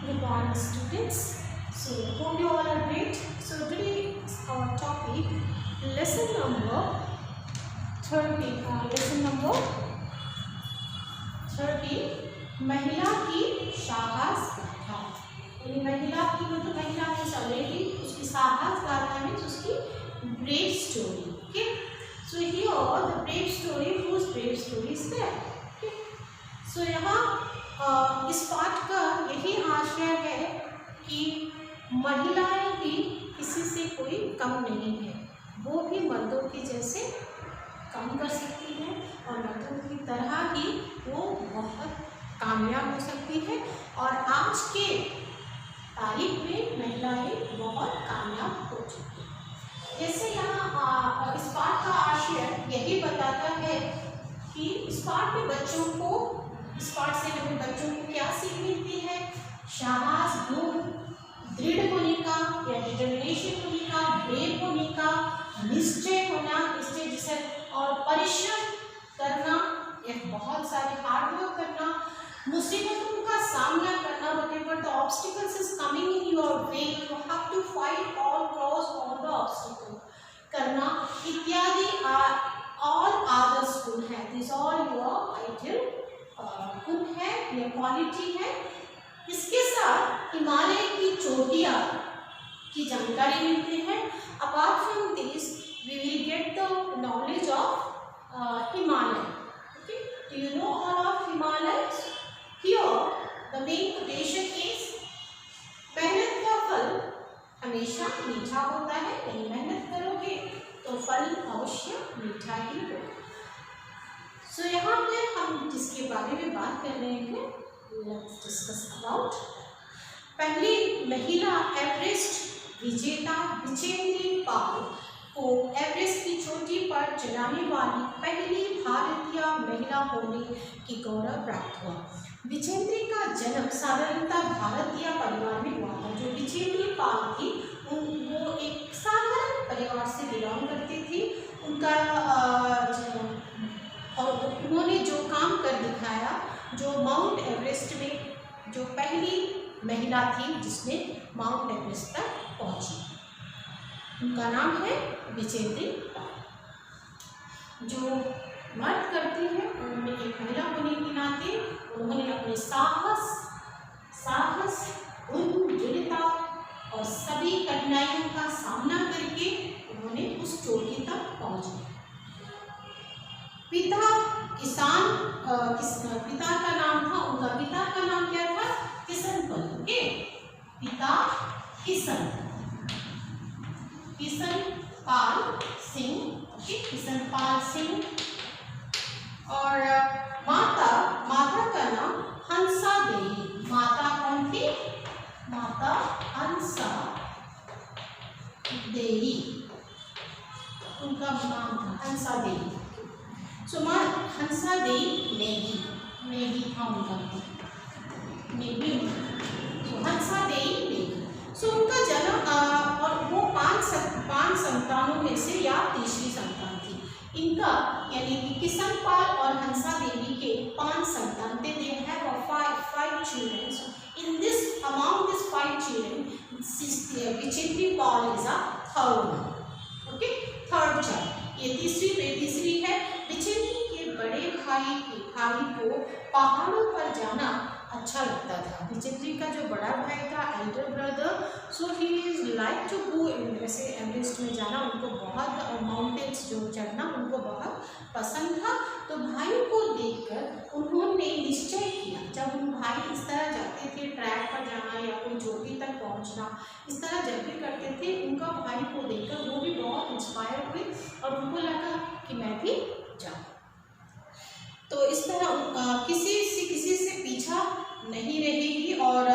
Good morning, students. So hope you all are great. So today our topic lesson number 30. Lesson number 30. महिला की साहस गाथा. यानी महिला की मतलब महिला की सलेटी उसकी साहस गाथा में उसकी brave story. Okay. So here the brave story, whose brave story is there? Okay. So यहाँ इस पाठ का यही आशय है कि महिलाएं भी किसी से कोई कम नहीं है, वो भी मर्दों के जैसे काम कर सकती हैं और मर्दों की तरह ही वो बहुत कामयाब हो सकती है। और आज के तारीख में महिलाएं बहुत कामयाब हो चुकी हैं। जैसे यहाँ इस पाठ का आशय यही बताता है कि इस पाठ में बच्चों को, इस पाठ से हमें बच्चों को क्या सीख मिलती है? साहस, गुण, दृढ़ होने का या डिटर्मिनेशन होने का, ब्रेव होने का, निश्चय होना, निश्चय जिसे और परिश्रम करना, एक बहुत सारे हार्डवर्क करना, मुसीबतों का सामना करना, whatever the obstacles is coming in your way, you have to fight all, cross all the obstacles करना इत्यादि all others गुण है. These all your ideal गुण है या क्वालिटी है. इसके साथ हिमालय की चोटियाँ की जानकारी मिलती है. Apart from this we will get the knowledge of Himalaya. Okay, do you know all of Himalaya? Here the main question is मेहनत का फल हमेशा मीठा होता है. यदि मेहनत करोगे तो फल अवश्य मीठा ही होगा. सो यहाँ पे हम जिसके बारे में बात कर रहे हैं, लेट्स डिस्कस अबाउट पहली महिला एवरेस्ट विजेता विजेंद्री पाल को एवरेस्ट की चोटी पर चढ़ाने वाली पहली भारतीय महिला होने की गौरव प्राप्त हुआ. विजेंद्री का जन्म साधारणतः भारतीय परिवार में हुआ था. जो विजेंद्री पाल थी वो एक साधारण परिवार से बिलोंग करती थी. उनका और उन्होंने जो काम कर दिखाया, जो माउंट एवरेस्ट में जो पहली महिला थी जिसने माउंट एवरेस्ट तक पहुंची, उनका नाम है विजेंद्री पाल. जो मर्द करती है उन्होंने एक महिला होने के नाते उन्होंने अपने साहस, दृढ़ता और सभी कठिनाइयों का सामना करके उन्होंने उस चोटी तक पहुंची. पिता किसान, पिता का नाम था, उनका पिता का नाम क्या था? किशनपाल. ओके, पिता किशनपाल सिंह. ओके, किशनपाल सिंह. और माता का नाम हंसा देवी. माता कौन थी? माता हंसा देवी, उनका नाम था हंसा देवी. सो माँ हंसा देवी नेगी था उनका नेगी. सो हंसा देवी नेगी. सो उनका जन्म और वो पांच संतानों में से या तीसरी संतान थी. इनका यानी कि किशनपाल और हंसा देवी के 5 संतान थे. They have five children. In this, among these 5 children, Vijendri Pal is a third one. Okay, third child. ये तीसरी है. विजेंद्री के बड़े भाई को पहाड़ों पर जाना अच्छा लगता था. विजेंद्री का जो बड़ा भाई था, elder brother, so he is like to go वैसे एवरेस्ट में जाना उनको बहुत, माउंटेन्स जो चढ़ना उनको बहुत पसंद था. तो भाई को देखकर उन्होंने निश्चय किया, जब उन भाई इस तरह जाते थे ट्रैक पर जाना या कोई चोटी तक पहुंचना, इस तरह जब भी करते थे, उनका भाई को देखकर वो भी बहुत इंस्पायर हुए और उनको लगा कि मैं भी जाऊँ. तो इस तरह किसी से पीछा नहीं रहेगी और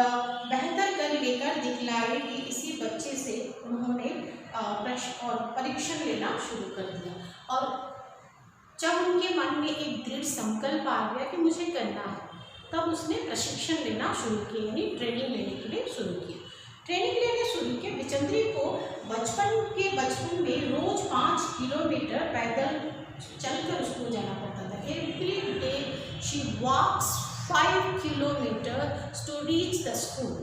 बेहतर कर लेकर दिखलाएगी. इसी बच्चे से उन्होंने परीक्षण लेना शुरू कर दिया. और जब उनके मन में एक दृढ़ संकल्प आ गया कि मुझे करना है, तब उसने प्रशिक्षण लेना शुरू किया, यानी ट्रेनिंग लेने के लिए शुरू किया. विजेंद्री को बचपन में रोज 5 किलोमीटर पैदल चलकर स्कूल जाना पड़ता था. Every day she walks 5 kilometers to reach the school.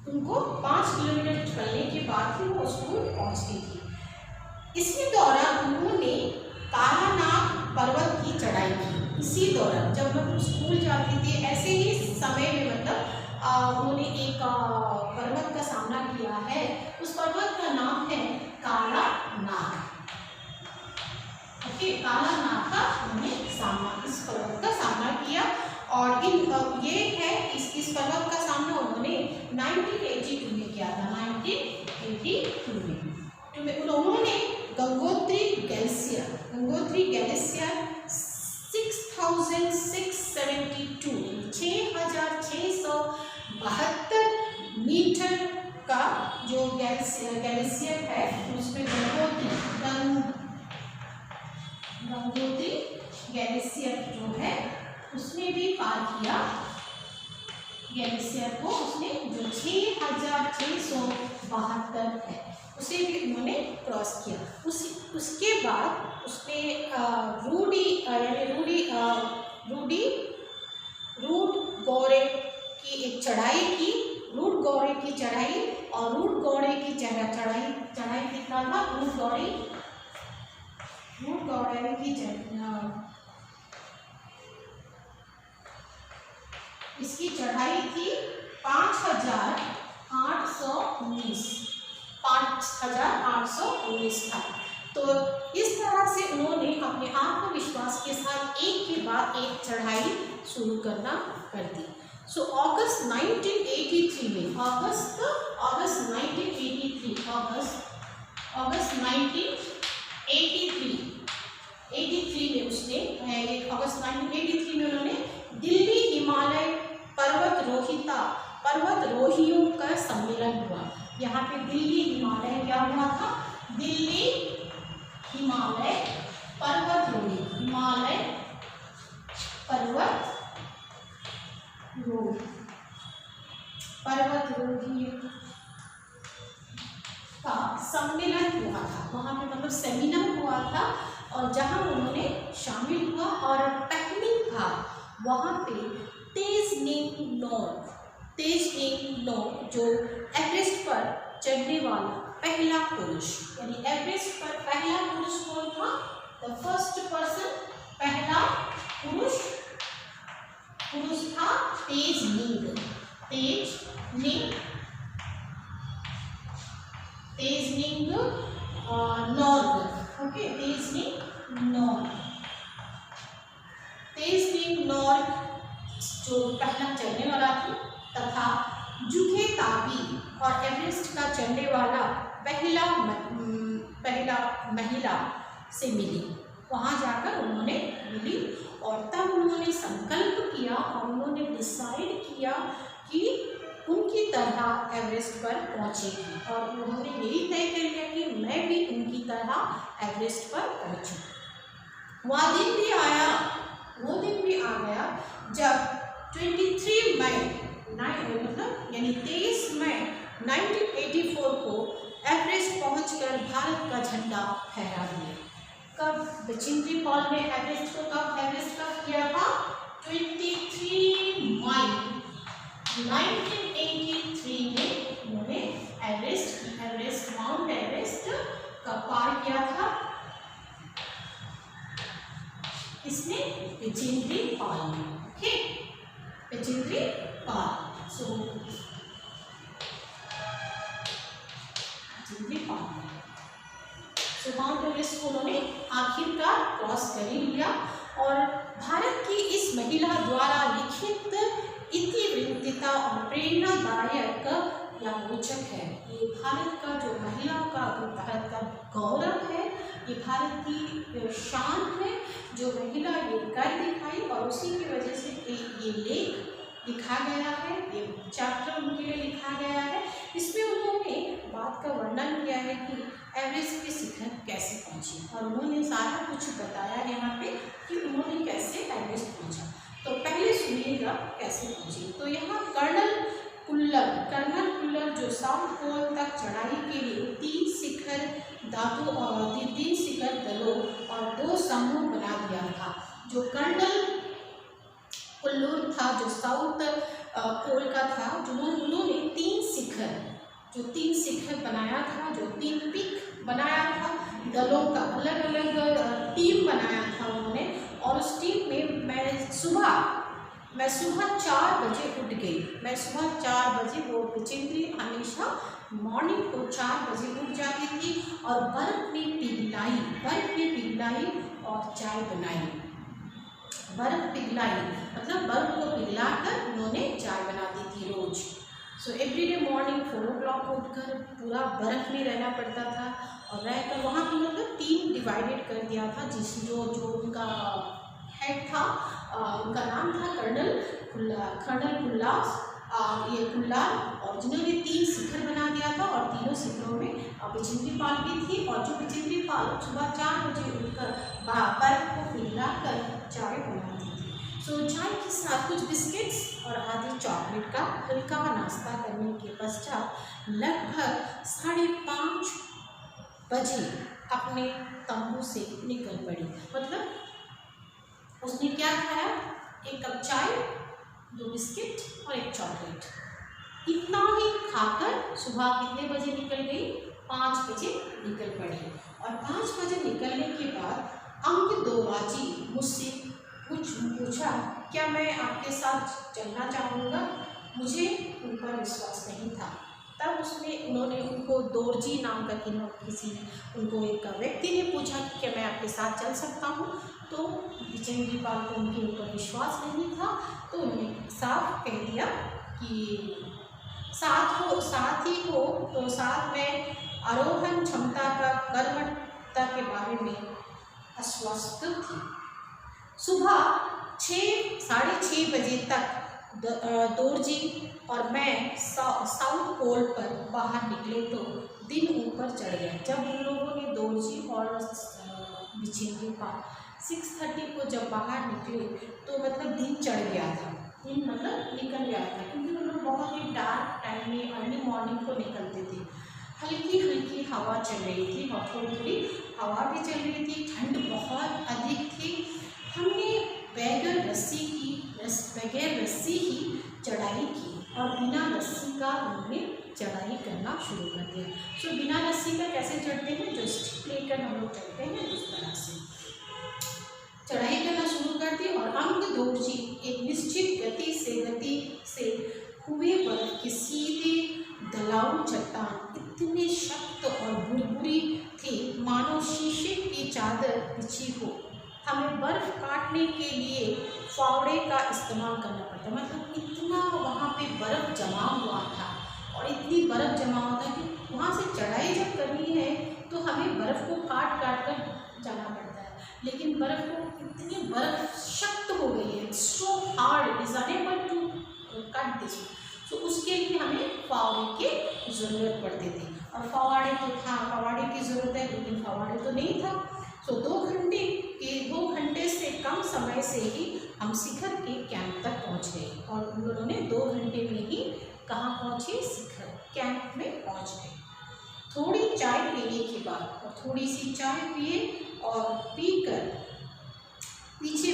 उनको 5 किलोमीटर चलने के बाद ही वो स्कूल पहुंचती थी। इसी दौरान उन्होंने कालानाग पर्वत की चढ़ाई की। इसी दौरान जब हम स्कूल जाते थे ऐसे ही समय में मतलब उन्होंने एक पर्वत का सामना किया है। उस पर्वत का नाम है कालानाग। ओके, कालानाग का उन्होंने इस पर्वत का सामना किया और ये है इस पर्वत का सामना उन्होंने 1982 में किया था। 1982 में उन्होंने गंगोत्री ग्लेशियर 6672 मीटर का जो ग्लेशियर है उसमें गंगोत्री ग्लेशियर जो है उसने भी पार किया। ग्लेशियर को उसने जो 6672 है उसे भी उन्होंने क्रॉस किया। उसके बाद उसने रूट गौरे की एक चढ़ाई की। रूट गौरे की चढ़ाई और रूट गौरे की चढ़ाई कितना था? रूट गौरे की इसकी चढ़ाई थी 5819 था। तो इस तरह से उन्होंने अपने आत्मविश्वास के साथ एक के बाद एक चढ़ाई शुरू करना कर दी। सो अगस्त 1983 में अगस्त 1983 में उसने अगस्त 1983 में उन्होंने दिल्ली हिमालय पर्वतरोहियों का सम्मेलन हुआ। यहाँ पे दिल्ली हिमालय क्या हुआ था? दिल्ली हिमालय पर्वतरोही का सम्मेलन हुआ था। वहाँ पे मतलब सेमिनार हुआ था और जहाँ उन्होंने शामिल हुआ और पहली बार वहाँ पे तेजनेम नॉर्ग जो एवरेस्ट पर चढ़ने वाला पहला पुरुष, यानी एवरेस्ट पर पहला पुरुष कौन था? द फर्स्ट पर्सन, पहला पुरुष था तेजनेम नॉर्ग। ओके, तेजनेम नॉर्ग जो पहला चढ़ने वाला था तथा जुखे ताबी और एवरेस्ट का चढ़ने वाला पहला महिला से मिली। वहाँ जाकर उन्होंने मिली और तब उन्होंने संकल्प किया और उन्होंने डिसाइड किया कि उनकी तरह एवरेस्ट पर पहुँचेगी और उन्होंने यही तय कर लिया कि मैं भी उनकी तरह एवरेस्ट पर पहुँचूँ। वो दिन भी आ गया जब 23 मई 1984 को एवरेस्ट पहुंचकर भारत का झंडा फहरा दिया। कब बचिंद्री पॉल ने एवरेस्ट का किया था? 23 मई 1983 में उन्होंने माउंट एवरेस्ट का पार किया था। इसने बचिंद्री पॉल ने। Okay, Bachendri Pal. So Mount Everest को उन्होंने आखिरकार क्रॉस कर ही लिया और भारत की इस महिला द्वारा लिखित इतिवृत्तिता और प्रेरणादायक या रोचक है। ये भारत का जो महिलाओं का भारत का गौरव है, ये भारत की शान है जो महिला ये कर दिखाई और उसी की वजह से ये लेख लिखा गया है, ये चैप्टर उनके लिए लिखा गया है। इसमें उन्होंने बात का वर्णन किया है कि एवरेस्ट के शिखर कैसे पहुंचे और उन्होंने सारा कुछ बताया यहाँ पे कि उन्होंने कैसे एवरेस्ट पहुंचा। तो पहले सुनिएगा कैसे पहुंचे। तो यहाँ कर्नल कुल्लर जो साउथ पोल तक चढ़ाई के लिए 3 शिखर दलों और 2 समूह बना दिया था। जो कर्नल कुल्लर था जो साउथ पोल का था, जो उन्होंने 3 शिखर बनाया था, जो 3 पीक बनाया था, दलों का अलग अलग टीम बनाया था उन्होंने। और उस टीम में मैं सुबह 4 बजे उठ गई। मैं सुबह 4 बजे, वो बिचेंद्री हमेशा मॉर्निंग को 4 बजे उठ जाती थी और बर्फ़ में पिघलाई और चाय बनाई। बर्फ़ पिघलाई मतलब बर्फ़ को पिघला कर उन्होंने चाय बनाती थी रोज़। सो एवरीडे मॉर्निंग 4 o'clock उठकर पूरा बर्फ़ में रहना पड़ता था और रहकर वहाँ पे मतलब टीम डिवाइडेड कर दिया था। जो उनका हेड था, उनका नाम था कर्नल कुल्लास, ये कुल्लाल, और जिन्होंने 3 शिखर बना दिया था और तीनों शिखरों में बिचेंद्री पाल भी थी। और जो बिचेंद्री पाल सुबह 4 बजे उठकर बर्फ़ को पिघला कर चाय बनाती थी। सो चाय के साथ कुछ बिस्किट्स और आधी चॉकलेट का हल्का नाश्ता करने के पश्चात लगभग 5:30 बजे अपने तंबू से निकल पड़ी। मतलब उसने क्या खाया, 1 कप चाय, 2 बिस्किट और 1 चॉकलेट, इतना ही खाकर सुबह कितने बजे निकल गई, 5 बजे निकल पड़ी। और 5 बजे निकलने के बाद अंगदोवाजी मुझसे पूछा, क्या मैं आपके साथ चलना चाहूँगा। मुझे उन पर विश्वास नहीं था। तब उन्होंने उनको दोरजी नाम का किसी ने, उनको एक व्यक्ति ने पूछा कि क्या मैं आपके साथ चल सकता हूँ। तो बिचेंद्री पाल को उनके ऊपर विश्वास नहीं था, तो उन्होंने साफ कह दिया कि साथ ही हो तो साथ में आरोहण क्षमता का कर्मठता के बारे में आश्वस्त थी। सुबह 6-6:30 बजे तक दोरजी और मैं साउथ पोल पर बाहर निकले तो दिन ऊपर चढ़ गया। जब उन लोगों ने दोरजी और बिचेंद्री पाल 6:30 को जब बाहर निकले तो मतलब दिन चढ़ गया था, दिन मतलब निकल गया था, क्योंकि उन लोग बहुत ही डार्क टाइम में अर्ली मॉर्निंग को निकलते थे। हल्की हवा चल रही थी और थोड़ी हवा भी चल रही थी, ठंड बहुत अधिक थी। हमने बगैर रस्सी ही चढ़ाई की और बिना रस्सी का हमने चढ़ाई करना शुरू कर दिया। सो बिना रस्सी का कैसे चढ़ते हैं, जो स्टिक लेकर हम लोग चढ़ते हैं उस तरह से चढ़ाई करना शुरू कर दी। और अंगदोरजी एक निश्चित गति से हुए बर्फ के सीधे ढलाऊ चट्टान इतने सख्त और बुरबुरी थी मानो शीशे की चादर बिछी हो। हमें बर्फ काटने के लिए फावड़े का इस्तेमाल करना पड़ता, मतलब इतना वहाँ पे बर्फ जमा हुआ था और इतनी बर्फ जमा हुआ था कि वहाँ से चढ़ाई जब करनी है तो हमें बर्फ को काट कर जाना पड़ता है। लेकिन बर्फ सख्त हो गई है, so hard, it is unable to cut this. तो उसके लिए हमें फावड़े की ज़रूरत पड़ती थी और फवाड़े की ज़रूरत है, लेकिन फवाड़े तो नहीं था। सो 2 घंटे से कम समय से ही हम शिखर के कैंप तक पहुंच गए और उन लोगों ने 2 घंटे में ही कहाँ पहुँचे, शिखर कैंप में पहुंच गए। थोड़ी चाय पीने के बाद और थोड़ी सी चाय पिए और पीकर पीछे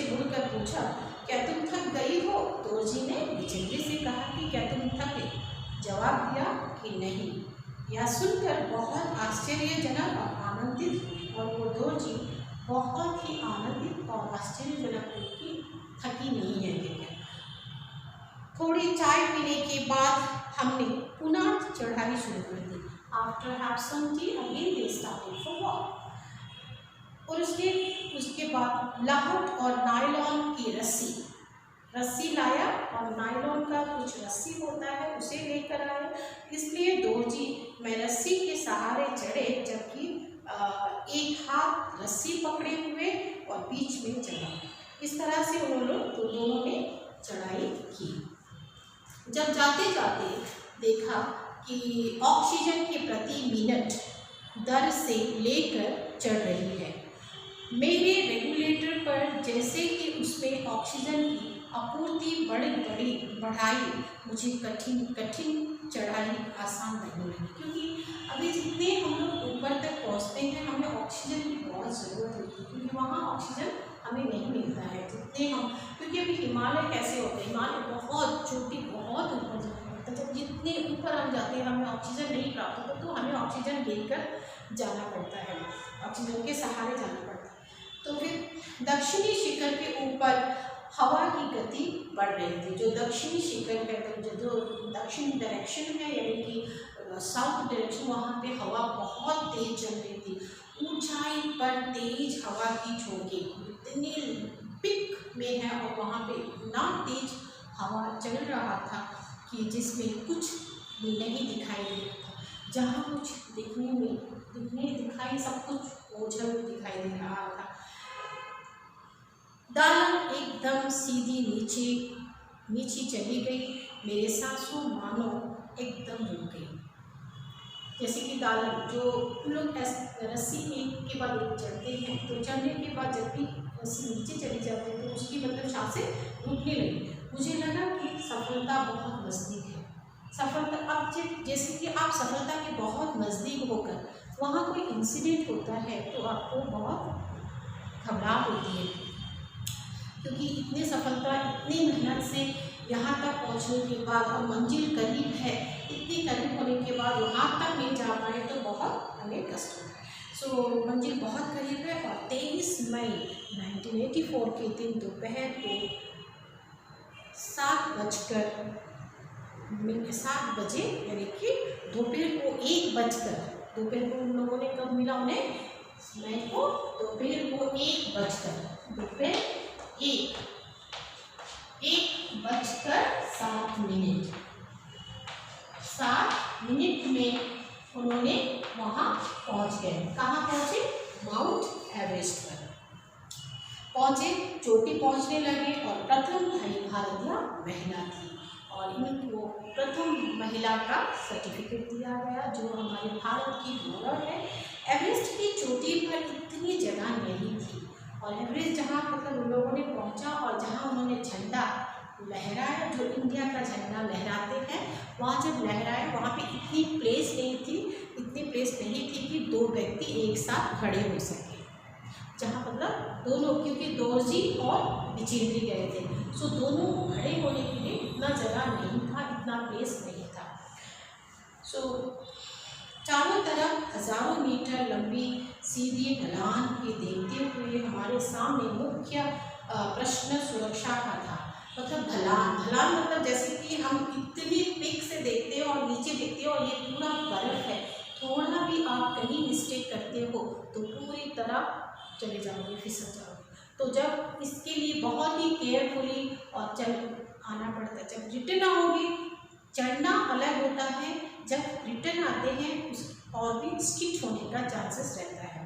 मुड़कर पूछा, क्या तुम थक गई हो। दोरजी ने बिचेंद्री से कहा कि क्या तुम थके। जवाब दिया कि नहीं। यह सुनकर बहुत आश्चर्यजनक और आनंदित हुई और वो दोरजी बहुत ही आनंदित और आश्चर्यजनक हुई कि थकी नहीं है लेकर। थोड़ी चाय पीने के बाद हमने पुनः चढ़ाई शुरू कर दी। After have some tea again they started for walk. और उसके बाद लाहौट और नायलॉन की रस्सी लाया और नायलॉन का कुछ रस्सी होता है उसे लेकर आया। इसलिए दोरजी मैं रस्सी के सहारे चढ़े, जबकि एक हाथ रस्सी पकड़े हुए और बीच में चढ़ा। इस तरह से दोनों ने चढ़ाई की। जब जाते जाते देखा कि ऑक्सीजन की प्रति मिनट दर से लेकर चढ़ रही है। मेरे रेगुलेटर पर जैसे ही उसमें ऑक्सीजन की आपूर्ति बढ़ाई, मुझे कठिन चढ़ाई आसान नहीं लगी, क्योंकि अभी जितने हम लोग ऊपर तक पहुँचते हैं हमें ऑक्सीजन की बहुत ज़रूरत होती है, क्योंकि वहाँ ऑक्सीजन हमें नहीं मिलता है जितने हम, क्योंकि अभी हिमालय कैसे होते हैं, हिमालय बहुत चोटी बहुत ऊपर जाना पड़ता है, जब जितने ऊपर हम जाते हैं हमें ऑक्सीजन नहीं प्राप्त होता, तो हमें ऑक्सीजन लेकर जाना पड़ता है, ऑक्सीजन के सहारे जाना पड़ता है। तो फिर दक्षिणी शिखर के ऊपर हवा की गति बढ़ रही थी। जो दक्षिणी शिखर है, तो जो दक्षिण डायरेक्शन है यानी कि साउथ डायरेक्शन, वहाँ पे हवा बहुत तेज चल रही थी। ऊंचाई पर तेज हवा की झोंके इतनी पिक में है और वहाँ पे इतना तेज हवा चल रहा था कि जिसमें कुछ भी नहीं दिखाई दे रहा था। जहाँ कुछ दिखाई सब कुछ ओझल दिखाई दे रहा था। दानव एकदम सीधी नीचे चली गई। मेरे सांसों मानो एकदम रुक गई। जैसे कि दानव जो लोग रस्सी के बाद चढ़ते हैं, तो चढ़ने के बाद जब भी रस्सी नीचे चली जाती है तो उसकी मतलब सांसें रुकने लगी। मुझे लगा कि सफलता बहुत नज़दीक है। सफलता, अब जैसे कि आप सफलता के बहुत नज़दीक होकर वहाँ कोई इंसिडेंट होता है तो आपको बहुत घबराहट होती है, क्योंकि इतनी सफलता, इतनी मेहनत से यहाँ तक पहुँचने के बाद और मंजिल करीब है, इतनी करीब होने के बाद वहाँ तक नहीं जा पाए तो बहुत हमें कष्ट होता है। सो मंजिल बहुत करीब है। और 23 मई 1984 के दिन दोपहर को 7 बजे यानी कि दोपहर को 1 बजकर, दोपहर को उन लोगों ने कब मिला उन्हें, मई को दोपहर को 1 बजकर, दोपहर 1 बजकर 7 मिनट में उन्होंने वहाँ पहुँच गए। कहाँ पहुँचे? माउंट एवरेस्ट पर पहुँचे, चोटी पहुँचने लगे और प्रथम भारतीय महिला थी और इनको प्रथम महिला का सर्टिफिकेट दिया गया, जो हमारे भारत की गौरव है। एवरेस्ट की चोटी पर इतनी जगह नहीं थी और एवरेस्ट जहाँ मतलब उन लोगों ने पहुँचा और जहाँ उन्होंने झंडा लहराया, जो इंडिया का झंडा लहराते हैं, वहाँ जब लहराया वहाँ पे इतनी प्लेस नहीं थी कि 2 व्यक्ति एक साथ खड़े हो सके। जहाँ मतलब दोनों, क्योंकि दोरजी और बिचेंद्री गए थे, सो दोनों को खड़े होने के लिए इतना जगह नहीं था, इतना प्लेस नहीं था। सो चारों तरफ हजारों मीटर लंबी सीधी ढलान के देखते हुए हमारे सामने मुख्य प्रश्न सुरक्षा का था। मतलब ढलान मतलब जैसे कि हम इतनी पीक से देखते हैं और नीचे देखते हो और ये पूरा बर्फ है, थोड़ा भी आप कहीं मिस्टेक करते हो तो पूरी तरह चले जाओगे, फिसल जाओगे। तो जब इसके लिए बहुत ही केयरफुली और चल आना पड़ता है। जब रिटर्न आओगे, चढ़ना अलग होता है, जब रिटर्न आते हैं उस और भी स्किट होने का चांसेस रहता है।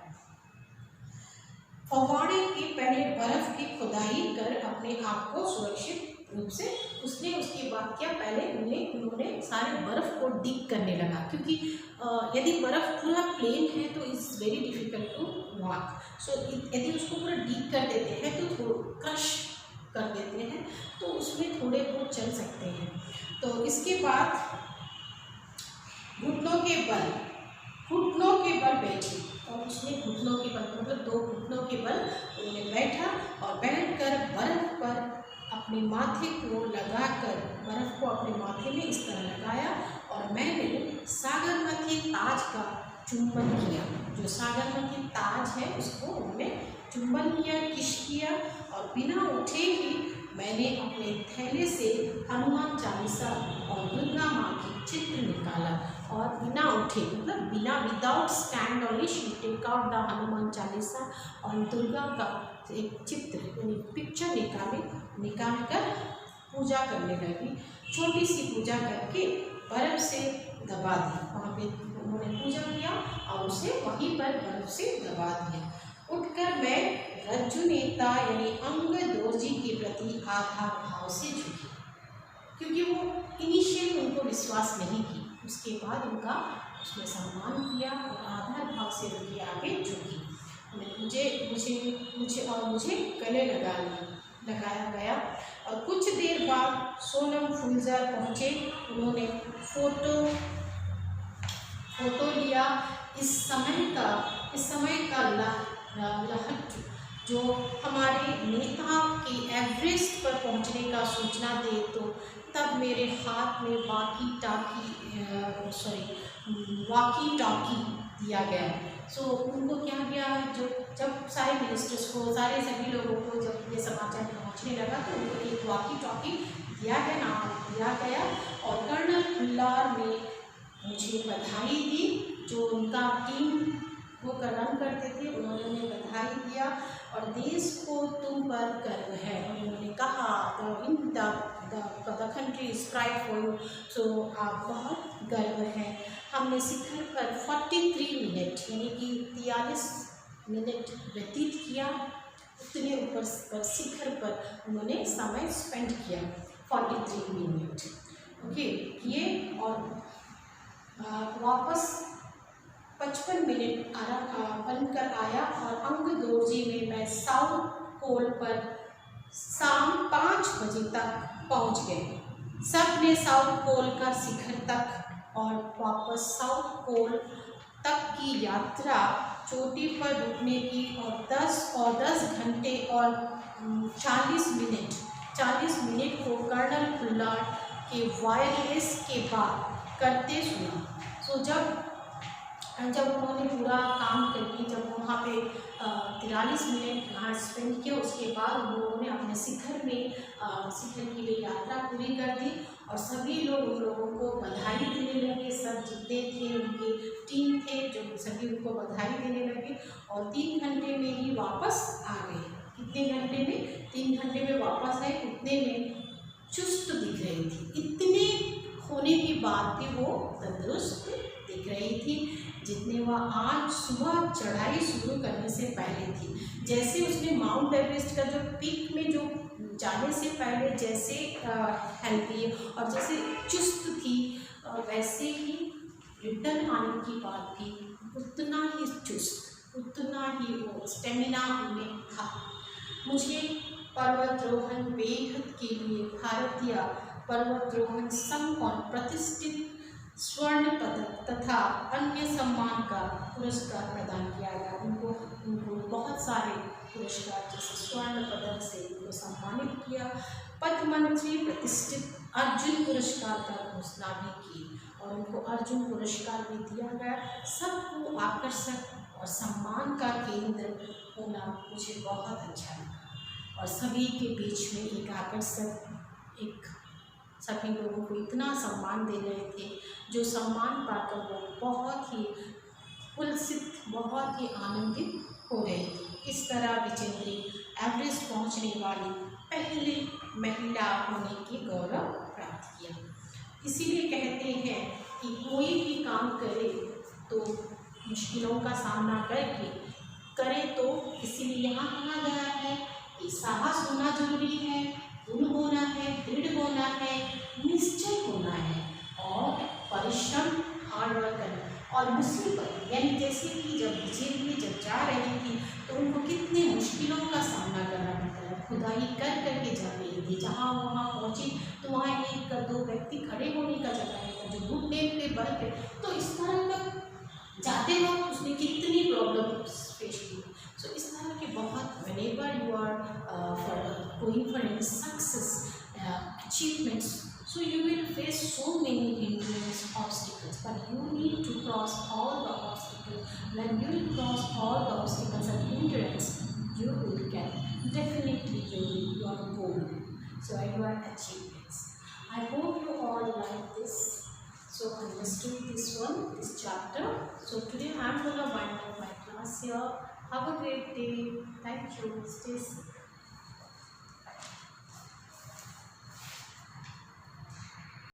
फव्वारे के पहले बर्फ की खुदाई कर अपने आप को सुरक्षित रूप से उसके बाद क्या, पहले उन्होंने सारे बर्फ को डिग करने लगा, क्योंकि यदि बर्फ पूरा प्लेन है तो it's very difficult to walk. So यदि उसको पूरा डिग कर देते हैं तो क्रश कर देते हैं तो उसमें थोड़े बहुत चल सकते हैं। तो इसके बाद घुटनों के बल बैठी और उसने घुटनों के बल मतलब 2 घुटनों के बल उन्होंने बैठा और बैठकर बर्फ पर अपने माथे को लगाकर, बर्फ को अपने माथे में इस तरह लगाया और मैंने सागरमती ताज का चुंबन किया। जो सागरमती ताज है उसको उन्होंने चुंबन किया, किश किया और बिना उठे ही मैंने अपने थैले से हनुमान चालीसा और दुर्गा माँ की चित्र निकाला और बिना उठे मतलब विदाउट स्टैंड और take out the Hanuman Chalisa और दुर्गा का एक चित्र यानी पिक्चर निकाल कर पूजा करने लगी। छोटी सी पूजा करके बर्फ से दबा दी। वहाँ पे उन्होंने पूजा किया और उसे वहीं पर बर्फ से दबा दिया। उठकर मैं रज्जु नेता यानी अंग दोरजी के प्रति आधार भाव से झुकी, क्योंकि वो इनिशियल उनको विश्वास नहीं की, उसके बाद उनका उसने सम्मान किया और आधार भाव से उनके आगे झुकी। मुझे गले लगाया गया और कुछ देर बाद सोनम फुलझर पहुँचे। उन्होंने फोटो लिया। इस समय का जो हमारे नेता के एवरेस्ट पर पहुंचने का सूचना दे, तो तब मेरे हाथ में वॉकी टॉकी दिया गया। सो उनको क्या किया, जो जब सारे मिनिस्टर्स को, सभी लोगों को जब ये समाचार पहुंचने लगा, तो उनको एक वॉकी टॉकी दिया गया और कर्नल फुल्लार ने मुझे बधाई दी। जो उनका टीम वो रन करते थे, उन्होंने बधाई दिया और देश को तुम पर गर्व है। और उन्होंने कहा the country is pride for you. So आप बहुत गर्व है। हमने शिखर पर 43 मिनट यानी कि 43 मिनट व्यतीत किया। उतने ऊपर पर शिखर पर उन्होंने समय स्पेंड किया 43 मिनट ओके किए और वापस 55 मिनट बनकर आया और अंगदोर्जी में मैं साउथ पोल पर शाम 5 बजे तक पहुंच गए। सब ने साउथ पोल का शिखर तक और वापस साउथ पोल तक की यात्रा चोटी पर रुकने की और 10 घंटे और 40 मिनट को कर्नल फुल्लार के वायरलेस के बाद करते सुना। सो जब उन्होंने पूरा काम करके जब वहाँ पे 43 मिनट वहाँ स्पेंड किया, उसके बाद उन्होंने अपने शिखर के लिए यात्रा पूरी कर दी और सभी लोग उन लोगों को बधाई देने लगे। सब जितने थे उनकी टीम थे जो सभी उनको बधाई देने लगे और 3 घंटे में ही वापस आ गए। कितने घंटे में? 3 घंटे में वापस आए। उतने में चुस्त दिख रही थी। इतने होने के बाद भी वो तंदुरुस्त दिख रही थी जितने वह आज सुबह चढ़ाई शुरू करने से पहले थी। जैसे उसने माउंट एवरेस्ट का जो पीक में जो जाने से पहले जैसे हेल्थी और जैसे चुस्त थी, वैसे ही रिटर्न आने के बाद भी उतना ही चुस्त, उतना ही वो स्टेमिना उनमें था। मुझे पर्वतारोहण बेहद के लिए भारतीय पर्वतारोहण संघ और प्रतिष्ठित स्वर्ण पदक तथा अन्य सम्मान का पुरस्कार प्रदान किया गया। उनको बहुत सारे पुरस्कार जैसे स्वर्ण पदक से उनको सम्मानित किया। पद्म मंत्री प्रतिष्ठित अर्जुन पुरस्कार का घोषणा भी की और उनको अर्जुन पुरस्कार भी दिया गया। सबको आकर्षक और सम्मान का केंद्र होना मुझे बहुत अच्छा लगा और सभी के बीच में एक आकर्षक सभी लोगों को इतना सम्मान दे रहे थे, जो सम्मान पाकर वो बहुत ही उल्लसित, बहुत ही आनंदित हो रहे थे। इस तरह विजेंद्री एवरेस्ट पहुंचने वाली पहली महिला होने की गौरव प्राप्त किया। इसीलिए कहते हैं कि कोई भी काम करे तो मुश्किलों का सामना करे तो इसीलिए यहाँ कहा गया है कि साहस होना जरूरी है, गुण होना है, दृढ़ होना है, निश्चय होना है और परिश्रम, हार्ड वर्क करना। और मुसीबत यानी जैसे कि जब विजेंद्री जब जा रही थी तो उनको कितने मुश्किलों का सामना करना पड़ता है। खुदाई कर के जा रही थी। जहाँ वहाँ पहुँची तो वहाँ 1 या 2 व्यक्ति खड़े होने का जगह नहीं था, जो घुटने पे बल पे। तो इस तरह का जाते वक्त उसने कितनी प्रॉब्लम फेस की। सो इस तरह के बहुत whenever you are going for any success achievements, so you will face so many hindrance obstacles, but you need to cross all the obstacles. When you will cross all the obstacles and hindrance, you will get definitely your goal, so your achievements. I hope you all like this. So understood this chapter. So today I am going to wind up my class here. Have a great day. Thank you. Stay safe.